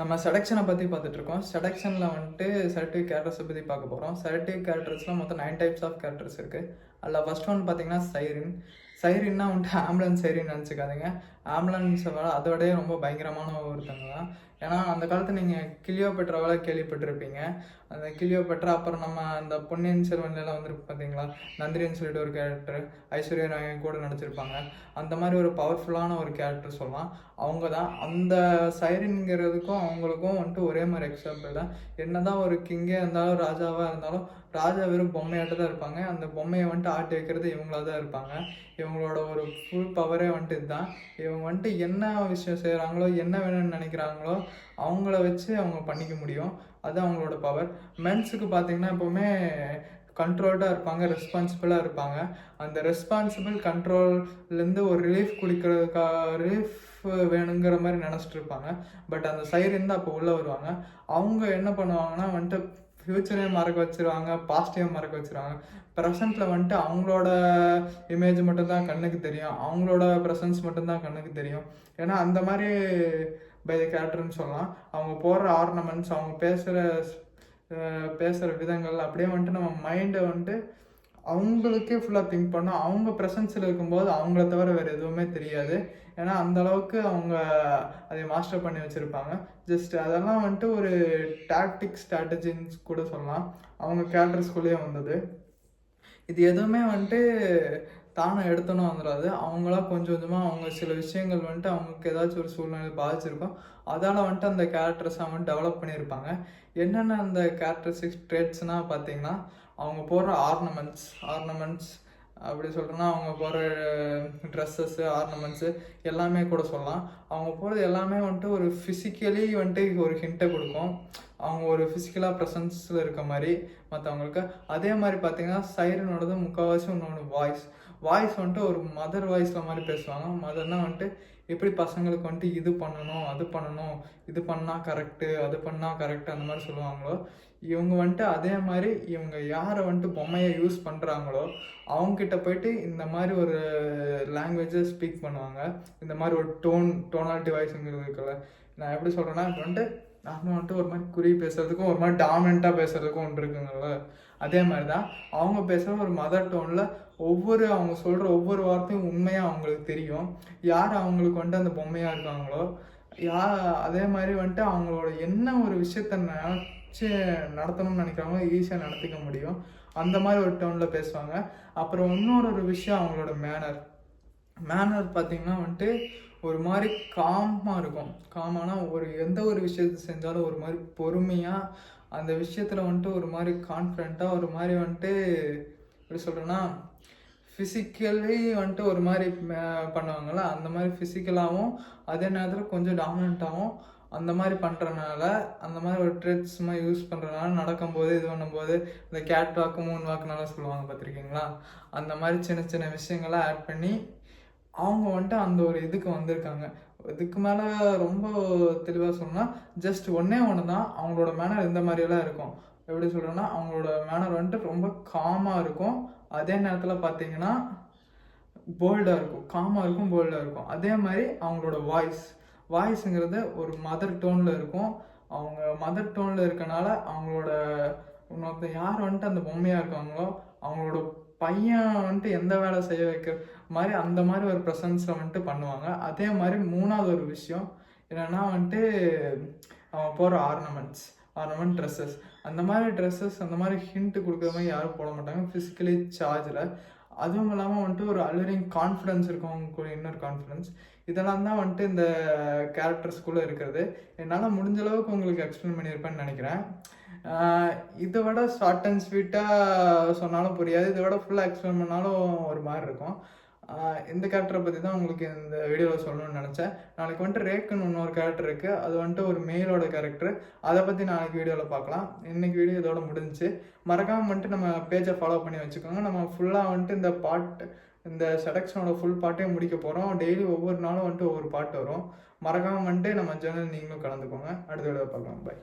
நம்ம செடக்ஷனை பற்றி பார்த்துட்ருக்கோம். செடக்ஷனில் வந்துட்டு செலக்டிவ் கேரக்டர்ஸை பற்றி பார்க்க போகிறோம். செலக்டிவ் கேரக்டர்ஸில் மொத்தம் 9 டைப்ஸ் ஆஃப் கேரக்டர்ஸ் இருக்குது. அதில் ஃபர்ஸ்ட் ஒன் பார்த்தீங்கன்னா சைரின். சைரின்னா வந்துட்டு ஆம்புலன்ஸ் சைரின் நினச்சிக்காதீங்க. ஆம்புலன்ஸை விட அதோடய ரொம்ப பயங்கரமான ஒருத்தங்க தான். ஏன்னா அந்த காலத்தில் நீங்கள் கிளியோபெட்ராவால கேள்விப்பட்டிருப்பீங்க. அந்த கிளியோபெட்ரா, அப்புறம் நம்ம அந்த பொன்னியின் செல்வன்லாம் வந்துருக்கு பார்த்தீங்களா, நந்தினின்னு சொல்லிட்டு ஒரு கேரக்டர், ஐஸ்வர்யா ராய் கூட நடிச்சிருப்பாங்க. அந்த மாதிரி ஒரு பவர்ஃபுல்லான ஒரு கேரக்டர் சொல்லலாம். அவங்க தான் அந்த சைரின்ங்கிறதுக்கும் அவங்களுக்கும் வந்துட்டு ஒரே மாதிரி எக்ஸாம்பிள் தான். என்ன தான் ஒரு கிங்கே இருந்தாலும் ராஜாவாக இருந்தாலும் ராஜா வெறும் பொம்மையாட்ட தான் இருப்பாங்க. அந்த பொம்மையை வந்துட்டு ஆட்டி வைக்கிறது இவங்களாக தான் இருப்பாங்க. இவங்களோட ஒரு ஃபுல் பவரே வந்துட்டு இதுதான். இவங்க வந்துட்டு என்ன விஷயம் செய்கிறாங்களோ, என்ன வேணும்னு நினைக்கிறாங்களோ அவங்கள வச்சு அவங்க பண்ணிக்க முடியும். அதுதான் அவங்களோட பவர். மென்ஸுக்கு பார்த்தீங்கன்னா எப்போவுமே கண்ட்ரோல்டாக இருப்பாங்க, ரெஸ்பான்சிபிளாக இருப்பாங்க. அந்த ரெஸ்பான்சிபிள் கண்ட்ரோல்லேருந்து ஒரு ரிலீஃப் வேணுங்கிற மாதிரி நினச்சிட்டு இருப்பாங்க. பட் அந்த சைரின் தான் அப்போ உள்ளே வருவாங்க. அவங்க என்ன பண்ணுவாங்கன்னா வந்துட்டு ஃப்யூச்சரையும் மறக்க வச்சுருவாங்க, பாஸ்டையும் மறக்க வச்சுருவாங்க. ப்ரெசண்ட்டில் வந்துட்டு அவங்களோட இமேஜ் மட்டும்தான் கண்ணுக்கு தெரியும், அவங்களோட ப்ரெசன்ஸ் மட்டும்தான் கண்ணுக்கு தெரியும். ஏன்னா அந்த மாதிரி பை கேரக்டர்னு சொல்லலாம். அவங்க போடுற ஆர்னமெண்ட்ஸ், அவங்க பேசுகிற விதங்கள் அப்படியே வந்துட்டு நம்ம மைண்டை வந்துட்டு அவங்களுக்கே ஃபுல்லாக திங்க் பண்ணோம். அவங்க ப்ரெசன்ஸில் இருக்கும்போது அவங்கள தவிர வேறு எதுவுமே தெரியாது. ஏன்னா அந்தளவுக்கு அவங்க அதை மாஸ்டர் பண்ணி வச்சுருப்பாங்க. ஜஸ்ட் அதெல்லாம் வந்துட்டு ஒரு ஸ்ட்ராட்டஜின்னு கூட சொல்லலாம். அவங்க கேரக்டர்ஸ்குள்ளேயே வந்தது. இது எதுவுமே வந்துட்டு தானே எடுத்தோன்னு வந்துடாது. அவங்களாம் கொஞ்சம் கொஞ்சமாக அவங்க சில விஷயங்கள் வந்துட்டு அவங்களுக்கு ஏதாச்சும் ஒரு சூழ்நிலை பாதிச்சிருக்கும். அதால் வந்துட்டு அந்த கேரக்டர்ஸை வந்துட்டு டெவலப் பண்ணியிருப்பாங்க. என்னென்ன அந்த கேரக்டரிஸ்டிக்ஸ் ட்ரேட்ஸ்னால் பார்த்தீங்கன்னா, அவங்க போடுற ஆர்னமெண்ட்ஸ் அப்படி சொல்கிறேன்னா, அவங்க போடுற ட்ரெஸ்ஸஸ்ஸு, ஆர்னமெண்ட்ஸு எல்லாமே கூட சொல்லலாம். அவங்க போடுறது எல்லாமே வந்துட்டு ஒரு ஃபிசிக்கலி வந்துட்டு ஒரு ஹிண்ட்டை கொடுக்கும். அவங்க ஒரு ஃபிசிக்கலாக ப்ரெசன்ஸில் இருக்க மாதிரி மற்றவங்களுக்கு. அதே மாதிரி பார்த்தீங்கன்னா சைரனோடது முக்கால்வாசி இன்னொன்று வாய்ஸ் வந்துட்டு ஒரு மதர் வாய்ஸில் மாதிரி பேசுவாங்க. மதர்னால் வந்துட்டு எப்படி பசங்களுக்கு வந்துட்டு இது பண்ணணும், அது பண்ணணும், இது பண்ணால் கரெக்டு, அது பண்ணால் கரெக்டு அந்த மாதிரி சொல்லுவாங்களோ, இவங்க வந்துட்டு அதே மாதிரி இவங்க யாரை வந்துட்டு பொம்மையை யூஸ் பண்ணுறாங்களோ அவங்கக்கிட்ட போயிட்டு இந்த மாதிரி ஒரு லாங்குவேஜை ஸ்பீக் பண்ணுவாங்க. இந்த மாதிரி ஒரு டோனாலிட்டி வாய்ஸுங்கிறது இருக்குல்ல, நான் எப்படி சொல்கிறேன்னா இப்போ வந்துட்டு நானும் வந்துட்டு ஒரு மாதிரி குறி பேசுகிறதுக்கும் ஒரு மாதிரி டாமினண்ட்டாக பேசுகிறதுக்கும் ஒன்று இருக்குங்கள்ல, அதே மாதிரி தான் அவங்க பேசுகிற ஒரு மதர் டோனில் அவங்க சொல்கிற ஒவ்வொரு வார்த்தையும் உண்மையாக அவங்களுக்கு தெரியும். யார் அவங்களுக்கு வந்துட்டு அந்த பொம்மையாக இருக்காங்களோ அதே மாதிரி வந்துட்டு அவங்களோட என்ன ஒரு விஷயத்த நினச்சி நடத்தணும்னு நினைக்கிறாங்களோ ஈஸியாக நடத்திக்க முடியும். அந்த மாதிரி ஒரு டோனில் பேசுவாங்க. அப்புறம் இன்னொரு விஷயம் அவங்களோட மேனர் பார்த்திங்கன்னா வந்துட்டு ஒரு மாதிரி காமாக இருக்கும். காமானா எந்த ஒரு விஷயத்தை செஞ்சாலும் ஒரு மாதிரி பொறுமையாக அந்த விஷயத்தில் வந்துட்டு ஒரு மாதிரி கான்ஃபிடென்ட்டாக ஒரு மாதிரி வந்துட்டு எப்படி சொல்கிறேன்னா ஃபிசிக்கலி வந்துட்டு ஒரு மாதிரி பண்ணுவாங்கள்ல, அந்த மாதிரி ஃபிசிக்கலாகவும் அதே நேரத்தில் கொஞ்சம் டாமினண்ட்டாகவும் அந்த மாதிரி பண்ணுறனால, அந்த மாதிரி ஒரு ட்ரெட்ஸ் மாதிரி யூஸ் பண்ணுறதுனால நடக்கும்போது இது பண்ணும்போது இந்த கேட் வாக்கு மூன் வாக்குனால சொல்லுவாங்க பார்த்துருக்கீங்களா, அந்த மாதிரி சின்ன சின்ன விஷயங்கள்லாம் ஆட் பண்ணி அவங்க வந்துட்டு அந்த ஒரு இதுக்கு வந்திருக்காங்க. இதுக்கு மேலே ரொம்ப தெளிவாக சொன்னால் ஜஸ்ட் ஒன்று தான் அவங்களோட மேனர் இந்த மாதிரியெல்லாம் இருக்கும். எப்படி சொல்கிறேன்னா அவங்களோட மேனர் வந்துட்டு ரொம்ப காமாக இருக்கும். அதே நேரத்தில் பார்த்தீங்கன்னா போல்டாக இருக்கும். காமாக இருக்கும், போல்டாக இருக்கும். அதே மாதிரி அவங்களோட வாய்ஸுங்கிறது ஒரு மதர் டோனில் இருக்கும். அவங்க மதர் டோனில் இருக்கனால அவங்களோட இன்னொருத்தர் யார் வந்துட்டு அந்த பொம்மையாக இருக்காங்களோ அவங்களோட பையன் வந்துட்டு எந்த வேலை செய்ய வைக்கிற மாதிரி அந்த மாதிரி ஒரு ப்ரெசன்ஸில் வந்துட்டு பண்ணுவாங்க. அதே மாதிரி மூணாவது ஒரு விஷயம் என்னென்னா வந்துட்டு அவங்க போகிற ஆர்னமெண்ட் ட்ரெஸ்ஸஸ், அந்த மாதிரி ஹிண்ட்டு கொடுக்குற மாதிரி யாரும் போட மாட்டாங்க ஃபிசிக்கலி சார்ஜில். அதுவும் இல்லாமல் வந்துட்டு ஒரு அலரிங் கான்ஃபிடென்ஸ் இருக்கும் அவங்களுக்கு, ஒரு இன்னர் கான்ஃபிடென்ஸ். இதெல்லாம் தான் வந்துட்டு இந்த கேரக்டர்ஸ்குள்ளே இருக்கிறது. என்னால் முடிஞ்ச அளவுக்கு உங்களுக்கு எக்ஸ்பிளைன் பண்ணியிருப்பேன்னு நினைக்கிறேன். இதை விட ஷார்ட் அண்ட் ஸ்வீட்டாக சொன்னாலும் புரியாது, இதை விட ஃபுல்லாக எக்ஸ்பிளைன் பண்ணாலும் ஒரு மாதிரி இருக்கும். இந்த கேரக்டரை பற்றி தான் உங்களுக்கு இந்த வீடியோவில் சொல்லணும்னு நினச்சேன். நாளைக்கு வந்துட்டு ரேக்குன்னு இன்னொரு கேரக்டர் இருக்குது, அது வந்துட்டு ஒரு மெயிலோட கேரக்டர். அதை பற்றி நாளைக்கு வீடியோவில் பார்க்கலாம். இன்றைக்கி வீடியோ இதோட முடிஞ்சிச்சு. மறக்காமல் வந்துட்டு நம்ம பேஜை ஃபாலோ பண்ணி வச்சுக்கோங்க. நம்ம ஃபுல்லாக வந்துட்டு இந்த செடக்ஷனோட ஃபுல் பாட்டையும் முடிக்க போகிறோம். டெய்லி ஒவ்வொரு நாளும் வந்துட்டு ஒவ்வொரு பாட்டு வரும். மறக்காமல் வந்துட்டு நம்ம சேனல் நீங்களும் கலந்துக்கோங்க. அடுத்த வீடியோ பார்க்கலாம். பாய்.